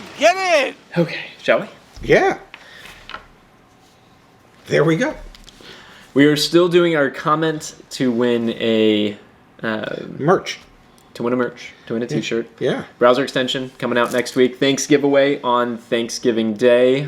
on, get in! Okay, shall we? Yeah. There we go. We are still doing our comment to win a Merch. to win a t-shirt. Yeah. Browser extension coming out next week. Thanks giveaway on Thanksgiving Day.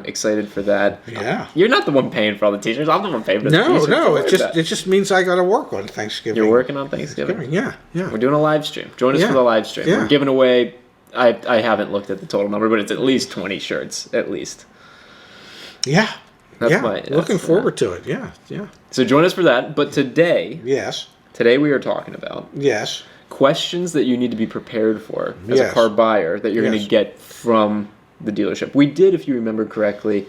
Excited for that. Yeah. You're not the one paying for all the t-shirts. I'm the one paying for the t-shirts. No. Don't worry about It just means I got to work on Thanksgiving. You're working on Thanksgiving. Yeah. We're doing a live stream. Join us for the live stream. Yeah. We're giving away. I haven't looked at the total number, but it's at least 20 shirts. At least. Yeah. That's looking forward to it. Yeah. So join us for that. But today we are talking about questions that you need to be prepared for as a car buyer that you're going to get from the dealership. We did, if you remember correctly,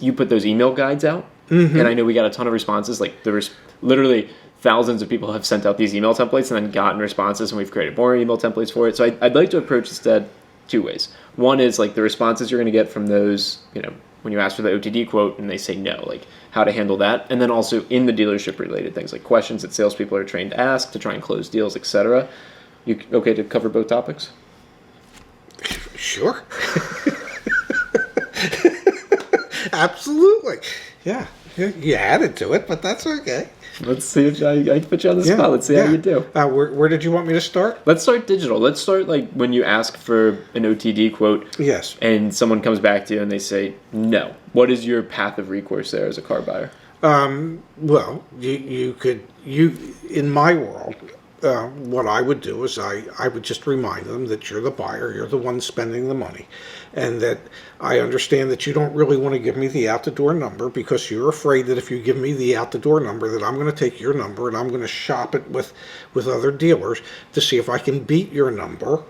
you put those email guides out, and I know we got a ton of responses. Like there was literally thousands of people have sent out these email templates and then gotten responses, and we've created more email templates for it. So I'd like to approach instead two ways. One is like the responses you're going to get from those, when you ask for the OTD quote and they say no, like how to handle that. And then also in the dealership related things like questions that salespeople are trained to ask to try and close deals, etc. You okay to cover both topics? Sure. Absolutely. Yeah. You added to it, but that's okay. Let's see if I can put you on the spot. Let's see how you do. Where did you want me to start? Let's start digital. Let's start like when you ask for an OTD quote. Yes. And someone comes back to you and they say no. What is your path of recourse there as a car buyer? Well, you in my world, what I would do is I would just remind them that you're the buyer, you're the one spending the money, and that I understand that you don't really want to give me the out-the-door number because you're afraid that if you give me the out-the-door number that I'm going to take your number and I'm going to shop it with other dealers to see if I can beat your number,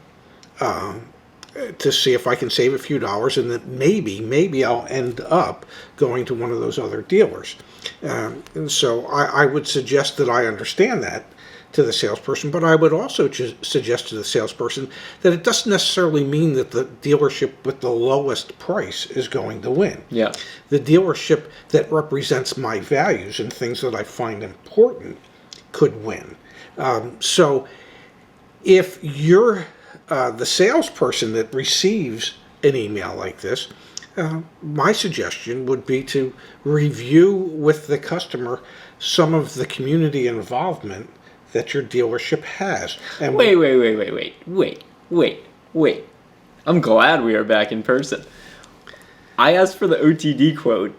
to see if I can save a few dollars, and that maybe I'll end up going to one of those other dealers. And so I would suggest that I understand that to the salesperson, but I would also suggest to the salesperson that it doesn't necessarily mean that the dealership with the lowest price is going to win. Yeah. The dealership that represents my values and things that I find important could win. So if you're the salesperson that receives an email like this, my suggestion would be to review with the customer some of the community involvement that your dealership has. And Wait. I'm glad we are back in person. I asked for the OTD quote.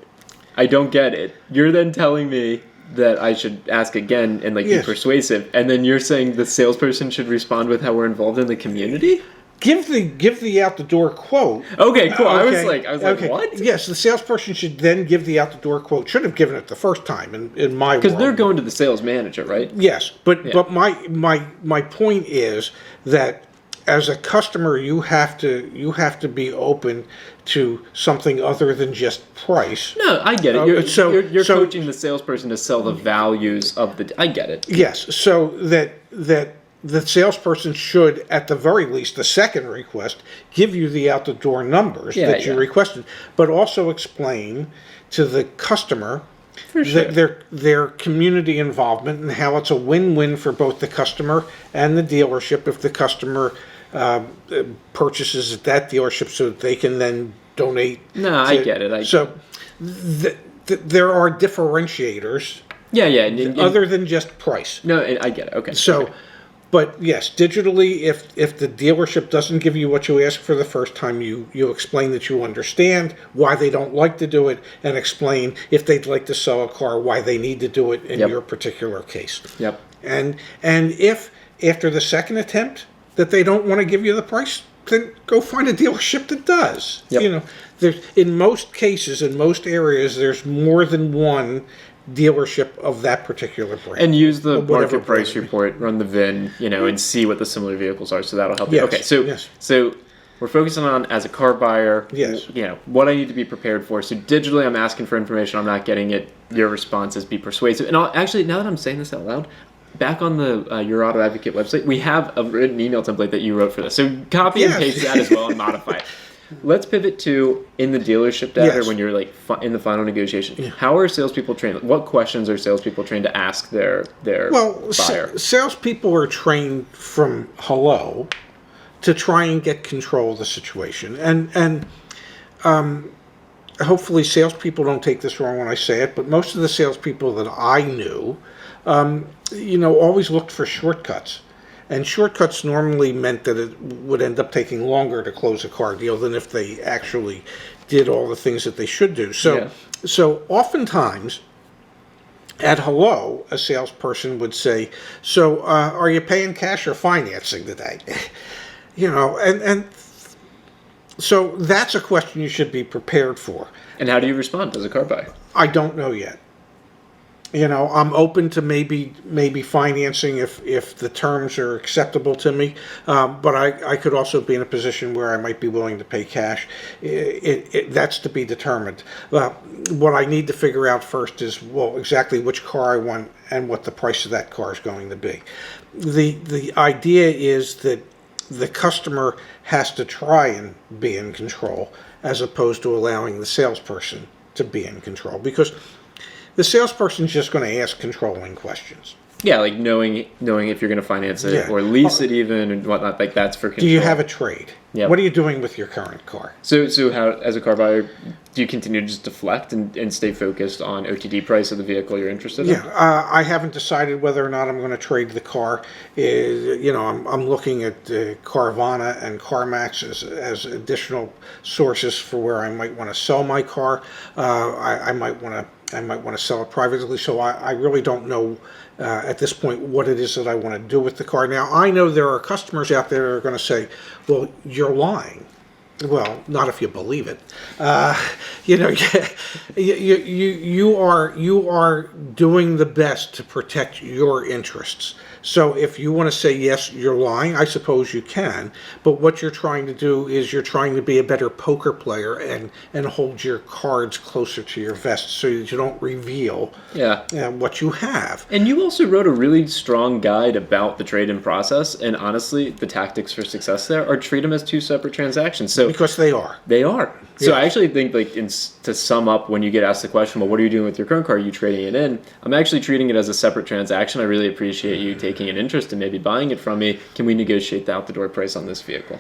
I don't get it. You're then telling me that I should ask again and be persuasive, and then you're saying the salesperson should respond with how we're involved in the community? Give the out the door quote. Okay, cool. I was like, what? Yes, the salesperson should then give the out the door quote. Should have given it the first time in my world. Because they're going to the sales manager, right? Yes, but my point is that as a customer, you have to be open to something other than just price. No, I get it. You're coaching the salesperson to sell the values of the. I get it. Yes, so that the salesperson should, at the very least, the second request, give you the out-the-door numbers that you requested, but also explain to the customer their community involvement and how it's a win-win for both the customer and the dealership if the customer purchases at that dealership so that they can then donate. No, I get it. There are differentiators. Yeah. Other than just price. No, I get it. Okay. So. Okay. But yes, digitally, if the dealership doesn't give you what you asked for the first time, you explain that you understand why they don't like to do it, and explain if they'd like to sell a car, why they need to do it in your particular case. Yep. And if after the second attempt that they don't want to give you the price, then go find a dealership that does. Yep. There's in most cases, in most areas, there's more than one dealership of that particular brand. And use the market price report, run the VIN, and see what the similar vehicles are. So that'll help you. Okay, so we're focusing on as a car buyer, what I need to be prepared for. So digitally, I'm asking for information. I'm not getting it. Your response is be persuasive. And actually, now that I'm saying this out loud, back on the Your Auto Advocate website, we have a written email template that you wrote for this. So copy and paste that as well and modify it. Let's pivot to in the dealership data when you're in the final negotiation. Yeah. How are salespeople trained? What questions are salespeople trained to ask their buyer? Salespeople are trained from hello to try and get control of the situation. And hopefully salespeople don't take this wrong when I say it, but most of the salespeople that I knew, always looked for shortcuts. And shortcuts normally meant that it would end up taking longer to close a car deal than if they actually did all the things that they should do. So oftentimes, at hello, a salesperson would say, "So, are you paying cash or financing today?" And so that's a question you should be prepared for. And how do you respond as a car buyer? I don't know yet. I'm open to maybe financing if the terms are acceptable to me, but I could also be in a position where I might be willing to pay cash. That's to be determined. What I need to figure out first is, exactly which car I want and what the price of that car is going to be. The idea is that the customer has to try and be in control as opposed to allowing the salesperson to be in control, because the salesperson's just going to ask controlling questions. Yeah, like knowing if you're going to finance it or lease it even and whatnot, like that's for control. Do you have a trade? Yeah. What are you doing with your current car? So how, as a car buyer, do you continue to just deflect and stay focused on OTD price of the vehicle you're interested in? Yeah, I haven't decided whether or not I'm going to trade the car. I'm looking at Carvana and CarMax as additional sources for where I might want to sell my car. I might want to sell it privately, so I really don't know at this point what it is that I want to do with the car. Now, I know there are customers out there that are going to say, "Well, you're lying." Well, not if you believe it. You are doing the best to protect your interests. So if you want to say, yes, you're lying, I suppose you can. But what you're trying to do is you're trying to be a better poker player and hold your cards closer to your vest so that you don't reveal what you have. And you also wrote a really strong guide about the trade-in process. And honestly, the tactics for success there are treat them as two separate transactions. So because they are. They are. So I actually think, to sum up, when you get asked the question, well, what are you doing with your current car? Are you trading it in? I'm actually treating it as a separate transaction. I really appreciate you taking an interest in maybe buying it from me. Can we negotiate the out-the-door price on this vehicle?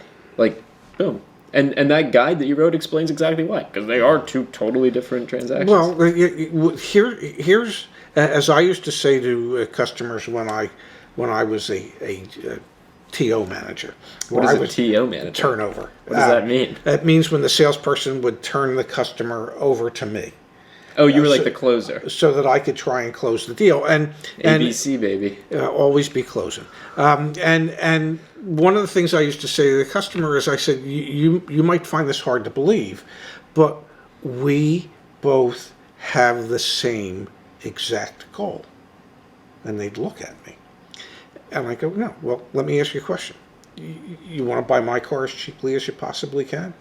Boom. And that guide that you wrote explains exactly why. Because they are two totally different transactions. Well, here's as I used to say to customers when I was a TO manager. What is a TO manager? Turnover. What does that mean? That means when the salesperson would turn the customer over to me. Oh, you were like the closer. So that I could try and close the deal. And ABC, baby. Always be closing. And one of the things I used to say to the customer is, I said, you might find this hard to believe, but we both have the same exact goal. And they'd look at me. And I go, no, well, let me ask you a question. You want to buy my car as cheaply as you possibly can?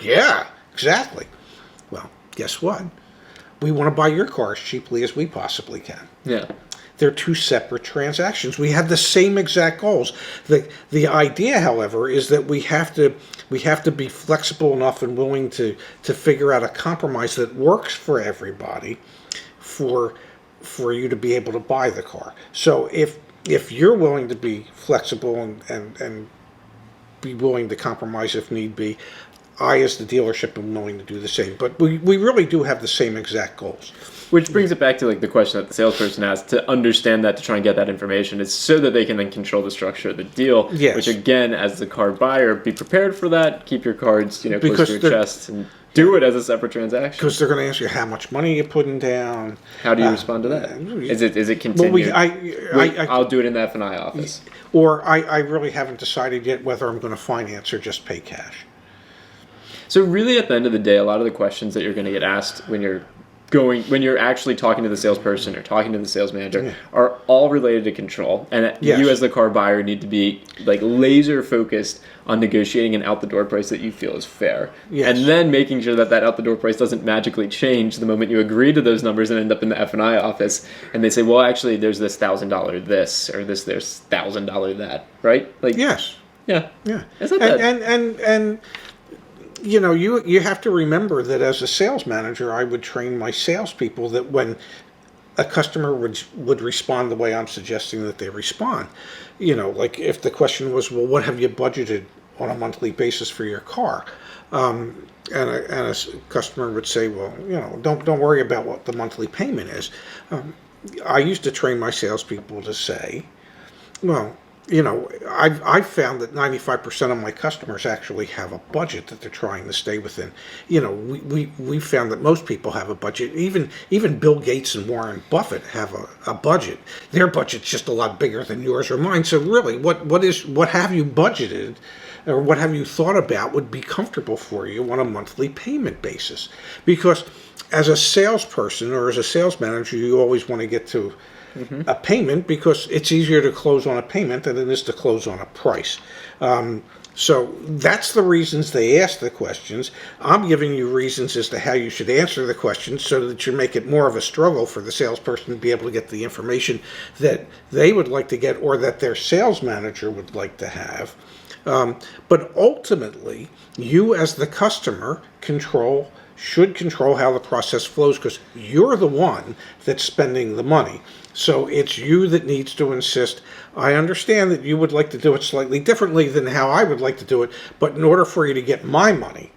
Yeah, exactly. Well, guess what? We want to buy your car as cheaply as we possibly can. Yeah. They're two separate transactions. We have the same exact goals. The idea, however, is that we have to be flexible enough and willing to figure out a compromise that works for everybody for you to be able to buy the car. So if you're willing to be flexible and be willing to compromise if need be, I, as the dealership, am willing to do the same. But we really do have the same exact goals. Which brings it back to the question that the salesperson has to understand that, to try and get that information. It's so that they can then control the structure of the deal. Yes. Which, again, as the car buyer, be prepared for that. Keep your cards close to your chest and do it as a separate transaction. Because they're going to ask you how much money you're putting down. How do you respond to that? Is it continued? I'll do it in the F&I office. Or I really haven't decided yet whether I'm going to finance or just pay cash. So really, at the end of the day, a lot of the questions that you're going to get asked when you're actually talking to the salesperson or talking to the sales manager are all related to control. And you, as the car buyer, need to be laser focused on negotiating an out-the-door price that you feel is fair. Yes. And then making sure that out-the-door price doesn't magically change the moment you agree to those numbers and end up in the F&I office and they say, well, actually, there's this $1,000 this or there's $1,000 that, right? Yes. Yeah. Yeah. It's not bad. And you have to remember that as a sales manager, I would train my salespeople that when a customer would respond the way I'm suggesting that they respond. Like if the question was, well, what have you budgeted on a monthly basis for your car? And a customer would say, well, don't worry about what the monthly payment is. I used to train my salespeople to say, well, I've found that 95% of my customers actually have a budget that they're trying to stay within. We found that most people have a budget. Even Bill Gates and Warren Buffett have a budget. Their budget's just a lot bigger than yours or mine. So really, what have you budgeted, or what have you thought about would be comfortable for you on a monthly payment basis? Because as a salesperson or as a sales manager, you always want to get to a payment, because it's easier to close on a payment than it is to close on a price. So that's the reasons they ask the questions. I'm giving you reasons as to how you should answer the questions so that you make it more of a struggle for the salesperson to be able to get the information that they would like to get, or that their sales manager would like to have. But ultimately, you as the customer should control how the process flows, because you're the one that's spending the money. So it's you that needs to insist, I understand that you would like to do it slightly differently than how I would like to do it, but in order for you to get my money,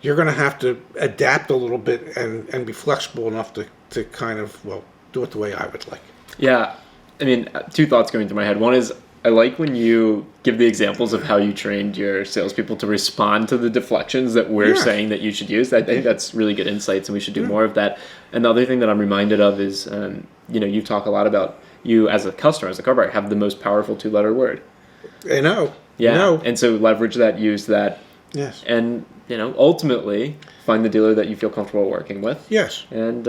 you're going to have to adapt a little bit and be flexible enough to kind of, do it the way I would like. Yeah. I mean, two thoughts going through my head. One is, I like when you give the examples of how you trained your salespeople to respond to the deflections that we're saying that you should use. I think that's really good insights, and we should do more of that. And the other thing that I'm reminded of is, you talk a lot about you as a customer, as a car buyer, have the most powerful 2-letter word. I know. Yeah. No. And so leverage that, use that. Yes. And, ultimately find the dealer that you feel comfortable working with. Yes. And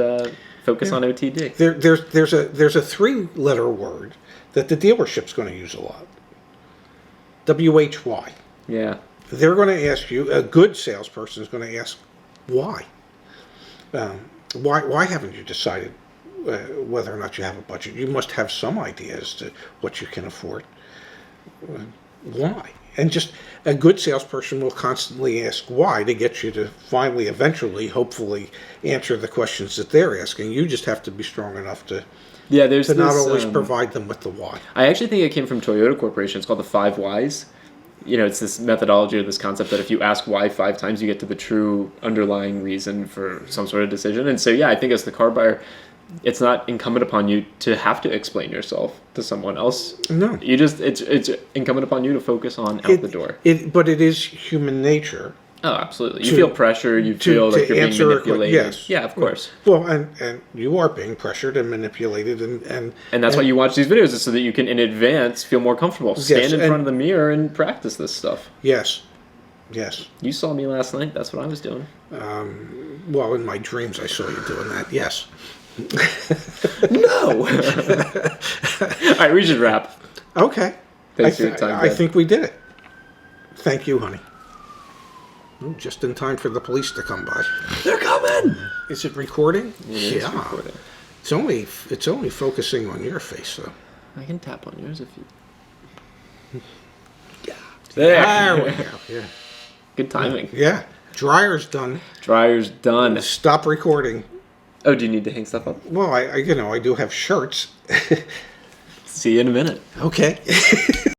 focus on OTD. There's a 3-letter word that the dealership's going to use a lot. WHY. Yeah. They're going to ask you, a good salesperson is going to ask, why? Why haven't you decided whether or not you have a budget? You must have some idea as to what you can afford. Why? And just a good salesperson will constantly ask why to get you to finally, eventually, hopefully, answer the questions that they're asking. You just have to be strong enough to not always provide them with the why. I actually think it came from Toyota Corporation. It's called the 5 Whys. It's this methodology or this concept that if you ask why 5 times, you get to the true underlying reason for some sort of decision. And so, I think as the car buyer, it's not incumbent upon you to have to explain yourself to someone else. No. It's incumbent upon you to focus on out the door. But it is human nature. Oh, absolutely. You feel pressure. You feel like you're being manipulated. Yes. Yeah, of course. Well, and you are being pressured and manipulated. And that's why you watch these videos, is so that you can, in advance, feel more comfortable. Stand in front of the mirror and practice this stuff. Yes. Yes. You saw me last night. That's what I was doing. Well, in my dreams, I saw you doing that. Yes. No. All right, we should wrap. Okay. Thanks for your time. I think we did it. Thank you, honey. Just in time for the police to come by. They're coming. Is it recording? It is recording. It's only focusing on your face, though. I can tap on yours if you. Yeah. There we go. Yeah. Good timing. Yeah. Dryer's done. Dryer's done. Stop recording. Oh, do you need to hang stuff up? Well, I do have shirts. See you in a minute. Okay.